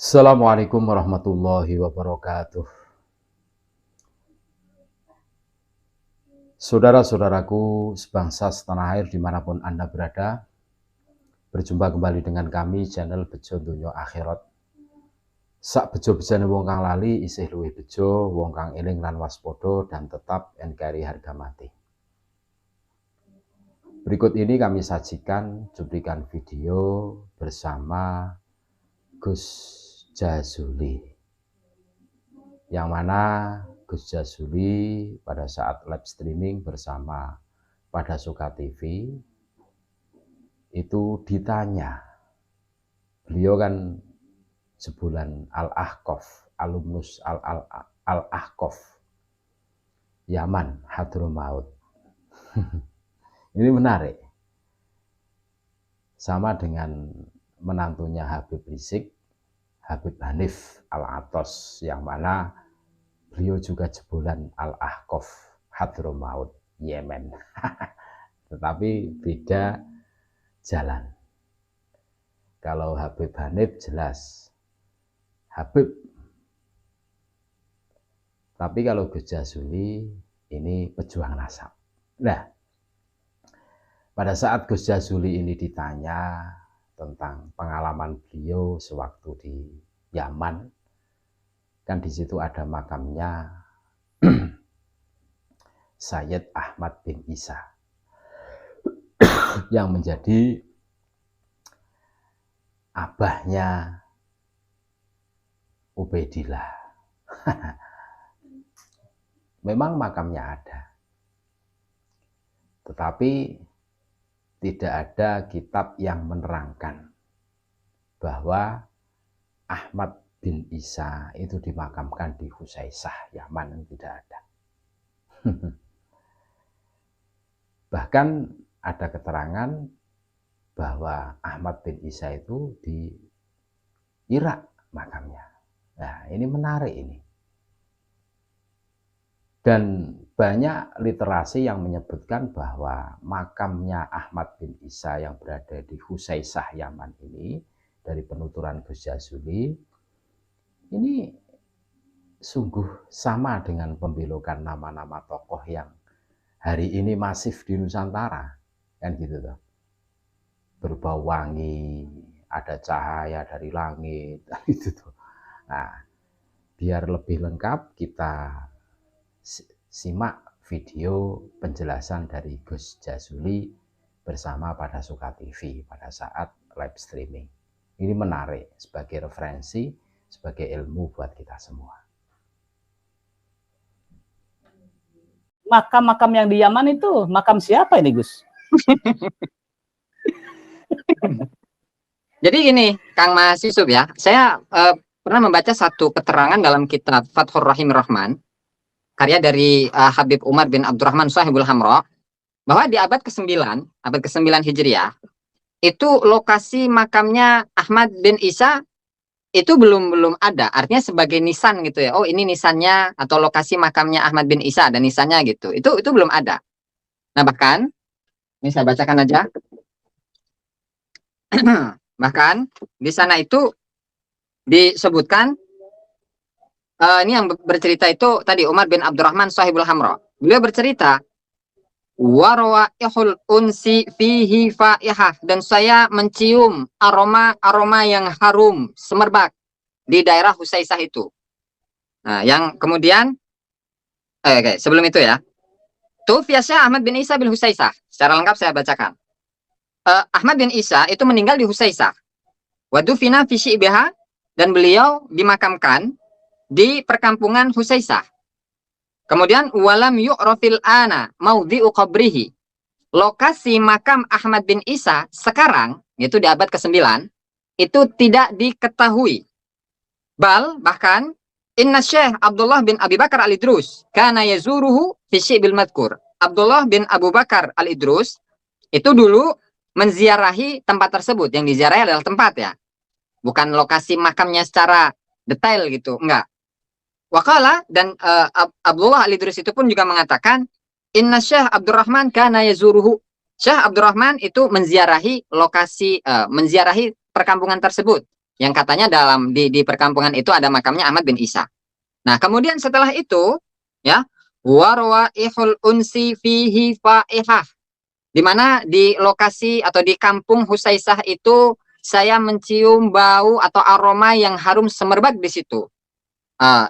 Assalamualaikum warahmatullahi wabarakatuh. Saudara-saudaraku sebangsa setanah air dimanapun Anda berada, berjumpa kembali dengan kami channel Bejo Donya Akhirat. Sak bejo-bejane wong kang lali isih luwih bejo, wong kang eling lan waspada dan tetap NKRI harga mati. Berikut ini kami sajikan cuplikan video bersama Gus Jazuli, yang mana Gus Jazuli pada saat live streaming bersama Pada Suka TV itu ditanya, beliau kan sebulan Al-Ahqaf, alumnus Al-Ahqaf Yaman, Hadramaut. Ini menarik, sama dengan menantunya Habib Rizik, Habib Hanif Al-Atos, yang mana beliau juga jebolan Al-Ahqaf Hadramaut, Yemen. Tetapi beda jalan. Kalau Habib Hanif jelas Habib, tapi kalau Gus Jazuli ini pejuang nasab. Nah, pada saat Gus Jazuli ini ditanya tentang pengalaman beliau sewaktu di Yaman, kan di situ ada makamnya Sayyid Ahmad bin Isa yang menjadi abahnya Ubaidillah. Memang makamnya ada, tetapi tidak ada kitab yang menerangkan bahwa Ahmad bin Isa itu dimakamkan di Husaisah, Yaman. Tidak ada. Bahkan ada keterangan bahwa Ahmad bin Isa itu di Irak makamnya. Nah, ini menarik ini. Dan banyak literasi yang menyebutkan bahwa makamnya Ahmad bin Isa yang berada di Husaisah, Yaman ini, dari penuturan Gus Jazuli, ini sungguh sama dengan pembelokan nama-nama tokoh yang hari ini masif di Nusantara, kan gitu tuh. Berbau wangi, ada cahaya dari langit, gitu tuh. Nah, biar lebih lengkap kita simak video penjelasan dari Gus Jazuli bersama Pada Suka TV pada saat live streaming. Ini menarik sebagai referensi, sebagai ilmu buat kita semua. Makam-makam yang di Yaman itu makam siapa ini, Gus? Jadi ini, Kang Mas Yusuf ya, saya pernah membaca satu keterangan dalam kitab Fathur Rahim Rahman, karya dari Habib Umar bin Abdurrahman Sahibul Hamra, bahwa di abad ke-9 Hijriah, itu lokasi makamnya Ahmad bin Isa itu belum ada, artinya sebagai nisan gitu ya. Oh, ini nisannya atau lokasi makamnya Ahmad bin Isa ada nisannya gitu. Itu belum ada. Nah, bahkan ini saya bacakan aja. Bahkan di sana itu disebutkan, ini yang bercerita itu tadi Umar bin Abdurrahman Sahibul Hamra. Beliau bercerita, warawaihul unsi fihi faihah, dan saya mencium aroma yang harum semerbak di daerah Husaisah itu. Nah, yang kemudian sebelum itu ya, Tufiya Syekh Ahmad bin Isa bin Husaisah. Secara lengkap saya bacakan. Ahmad bin Isa itu meninggal di Husaisah. Wadufina fi syi'biha, dan beliau dimakamkan di perkampungan Husaisah. Kemudian walam yu'rafil ana maudhi'u qabrihi. Lokasi makam Ahmad bin Isa sekarang, yaitu di abad ke-9, itu tidak diketahui. Bahkan inna Syekh Abdullah bin Abi Bakar Al-Idrus kana yazuruhu fi syi'bil madkur. Abdullah bin Abu Bakar Al-Idrus itu dulu menziarahi tempat tersebut. Yang diziarahi adalah tempat ya, bukan lokasi makamnya secara detail gitu, enggak. Waqala, dan Abdullah Al-Idrus itu pun juga mengatakan, inna Syekh Abdurrahman kana yazuruhu. Syekh Abdurrahman itu menziarahi lokasi, menziarahi perkampungan tersebut. yang katanya di perkampungan itu ada makamnya Ahmad bin Isa. Nah, kemudian setelah itu ya, warwaihul unsi fihi faihah, di mana di lokasi atau di kampung Husaisah itu saya mencium bau atau aroma yang harum semerbak di situ.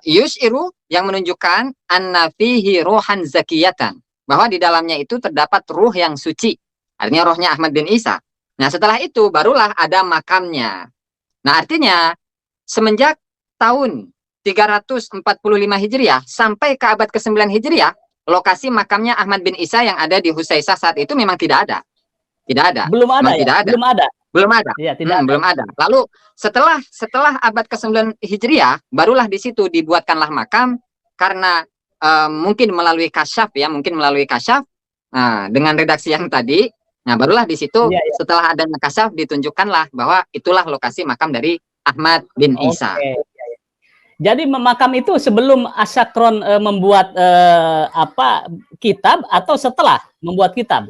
Yus'iru, yang menunjukkan anna fihi ruhan zakiyatan, bahwa di dalamnya itu terdapat ruh yang suci, artinya rohnya Ahmad bin Isa. Nah, setelah itu barulah ada makamnya. Nah, artinya semenjak tahun 345 Hijriah sampai ke abad ke-9 Hijriah, lokasi makamnya Ahmad bin Isa yang ada di Husaisah saat itu memang tidak ada. Tidak ada. Belum ada, ya? Tidak ada. Belum ada. Belum ada. Ya, tidak ada. Belum ada. Lalu setelah abad ke-9 Hijriah, barulah di situ dibuatkanlah makam karena mungkin melalui kasyaf ya, dengan redaksi yang tadi. Nah, barulah di situ setelah adanya kasyaf ditunjukkanlah bahwa itulah lokasi makam dari Ahmad bin Isa. Jadi makam itu sebelum Asyakron membuat kitab atau setelah membuat kitab?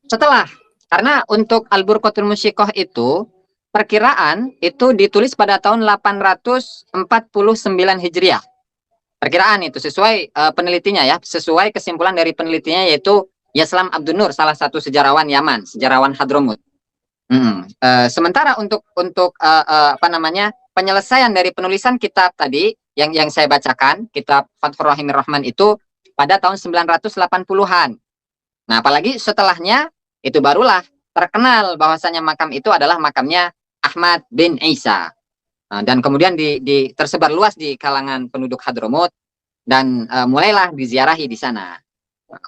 Setelah. Karena untuk Al-Burqatul Musyikoh itu perkiraan itu ditulis pada tahun 849 Hijriah. Perkiraan itu sesuai penelitinya ya, sesuai kesimpulan dari penelitinya yaitu Yaslam Abdun Nur, salah satu sejarawan Yaman, sejarawan Hadramut. Sementara untuk penyelesaian dari penulisan kitab tadi yang saya bacakan, kitab Fathur Rahimir Rahman itu pada tahun 980-an. Nah, apalagi setelahnya itu barulah terkenal bahwasanya makam itu adalah makamnya Ahmad bin Isa. Dan kemudian tersebar luas di kalangan penduduk Hadramut dan mulailah diziarahi di sana.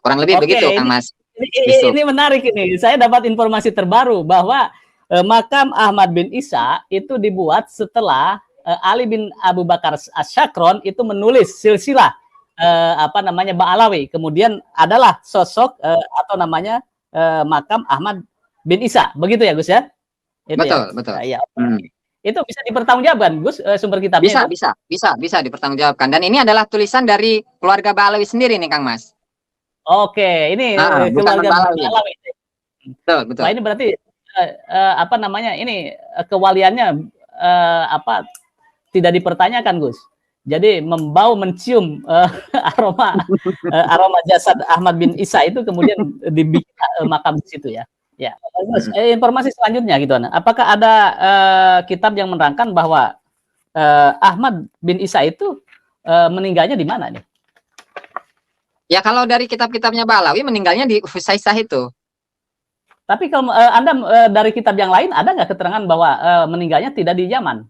Kurang lebih begitu, Kang Mas. Ini menarik ini. Saya dapat informasi terbaru bahwa makam Ahmad bin Isa itu dibuat setelah Ali bin Abu Bakar Asyakron itu menulis silsilah Ba'alawi. Kemudian adalah sosok atau namanya makam Ahmad bin Isa, begitu ya Gus ya? Itu betul, ya? Betul. Ya. Itu bisa dipertanggungjawabkan Gus, sumber kitabnya? Bisa dipertanggungjawabkan. Dan ini adalah tulisan dari keluarga Ba'alawi sendiri nih, Kang Mas. Oke, ini keluarga Ba'alawi. Betul. Nah, ini berarti ini kewaliannya tidak dipertanyakan Gus. Jadi mencium aroma jasad Ahmad bin Isa itu kemudian dibikin makam di situ ya. Ya. Terus, informasi selanjutnya gitu, apakah ada kitab yang menerangkan bahwa Ahmad bin Isa itu meninggalnya di mana nih? Ya, kalau dari kitab-kitabnya Ba'alawi meninggalnya di Husaisah itu. Tapi kalau Anda dari kitab yang lain ada nggak keterangan bahwa meninggalnya tidak di Yaman?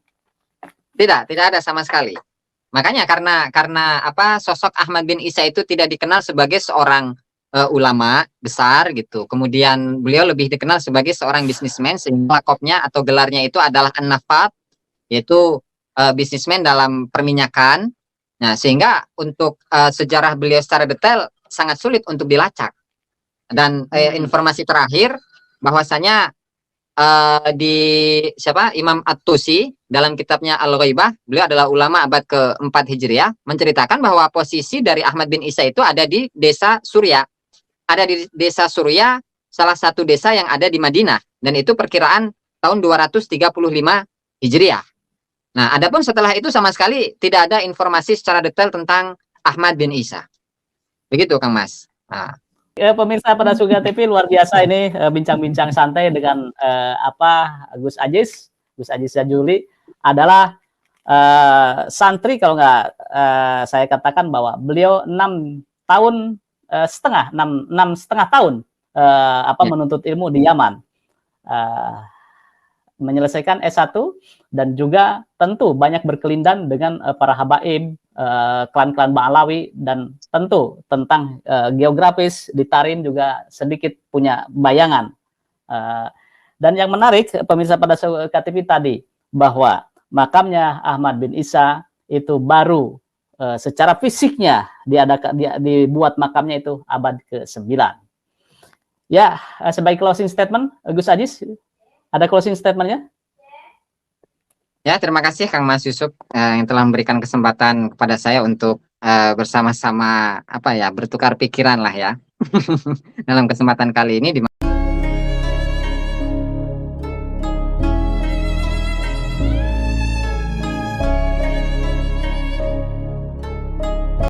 Tidak ada sama sekali. Makanya karena sosok Ahmad bin Isa itu tidak dikenal sebagai seorang ulama besar gitu. Kemudian beliau lebih dikenal sebagai seorang bisnismen, sehingga lakopnya atau gelarnya itu adalah An-Nafat, yaitu bisnismen dalam perminyakan. Nah, sehingga untuk sejarah beliau secara detail sangat sulit untuk dilacak. Dan informasi terakhir bahwasanya Imam At-Tusi dalam kitabnya Al-Ghaibah, beliau adalah ulama abad ke-4 Hijriah, menceritakan bahwa posisi dari Ahmad bin Isa itu ada di desa Surya. Ada di desa Surya, salah satu desa yang ada di Madinah, dan itu perkiraan tahun 235 Hijriah. Nah, adapun setelah itu sama sekali tidak ada informasi secara detail tentang Ahmad bin Isa. Begitu, Kang Mas. Nah. Pemirsa pada Suga TV, luar biasa ini bincang-bincang santai dengan Gus Aziz Jajuli adalah santri, kalau nggak saya katakan bahwa beliau 6 setengah tahun menuntut ilmu di Yaman, menyelesaikan S1 dan juga tentu banyak berkelindan dengan para habaib, klan-klan Ba'alawi, dan tentu tentang geografis di Tarim juga sedikit punya bayangan. Dan yang menarik pemirsa pada KTV tadi, bahwa makamnya Ahmad bin Isa itu baru secara fisiknya dibuat makamnya itu abad ke-9. Ya, sebagai closing statement, Gus Aziz, ada closing statementnya? Ya, terima kasih Kang Mas Yusuf yang telah memberikan kesempatan kepada saya untuk bersama-sama bertukar pikiran lah ya dalam kesempatan kali ini.